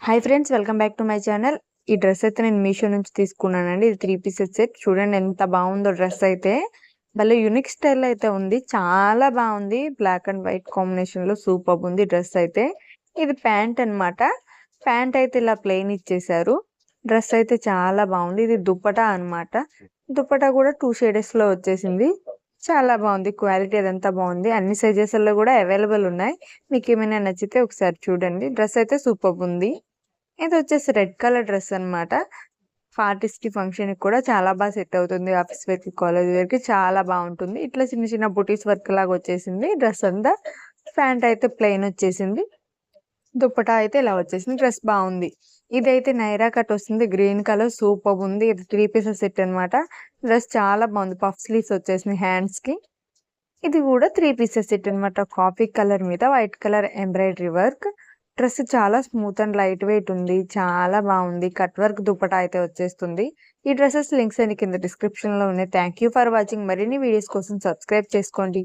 Hi friends, welcome back to my channel. ఈ dress అయితే నేను మీషో నుంచి తీసుకున్నానండి. ఇది 3 పీసెస్ సెట్. చూడండి ఎంత బాగుందో డ్రెస్ అయితే. భలే యూనిక్ స్టైల్ అయితే ఉంది. చాలా బాగుంది. బ్లాక్ అండ్ వైట్ కాంబినేషన్ లో సూపర్ ఉంది డ్రెస్ అయితే. ఇది ప్యాంట్ అన్నమాట. ప్యాంట్ అయితే ఇలా ప్లెయిన్ ఇచ్చేసారు. డ్రెస్ అయితే చాలా బాగుంది. ఇది దుప్పటా అన్నమాట. దుప్పటా కూడా 2 షేడెస్ లో వచ్చేసింది. చాలా బాగుంది. క్వాలిటీ అదంతా బాగుంది. అన్ని సైజెస్ లో కూడా అవైలబుల్ ఉన్నాయి. మీకు ఏమైనా నచ్చితే ఒకసారి చూడండి. డ్రెస్ అయితే సూపర్ ఉంది. ఇది వచ్చేసి రెడ్ కలర్ డ్రెస్ అన్నమాట. పార్టీస్ కి ఫంక్షన్ కి కూడా చాలా బాగా సెట్ అవుతుంది. ఆఫీస్ వేర్ కి, కాలేజ్ వేర్ కి చాలా బాగుంటుంది. ఇట్లా చిన్న చిన్న బుటీస్ వర్క్ లాగా వచ్చేసింది డ్రెస్ అంతా. ప్యాంట్ అయితే ప్లెయిన్ వచ్చేసింది. దుప్పటా అయితే ఇలా వచ్చేసింది. డ్రెస్ బాగుంది. ఇదైతే నైరా కట్ వస్తుంది. గ్రీన్ కలర్ సూపర్ ఉంది. ఇది 3 పీసెస్ సెట్ అన్నమాట. డ్రెస్ చాలా బాగుంది. పఫ్ స్లీవ్స్ వచ్చేసింది హ్యాండ్స్ కి. ఇది కూడా 3 పీసెస్ సెట్ అన్నమాట. కాఫీ కలర్ మీద white colour embroidery work. Dress చాలా స్మూత్ అండ్ లైట్ వెయిట్ ఉంది. చాలా బాగుంది. కట్ వర్క్ దుపట్టా అయితే వచ్చేస్తుంది. ఈ డ్రెస్సెస్ లింక్స్ అన్ని కింద డిస్క్రిప్షన్ లో ఉన్నాయి. Thank you for watching. మరిన్ని వీడియోస్ కోసం సబ్స్క్రైబ్ చేసుకోండి.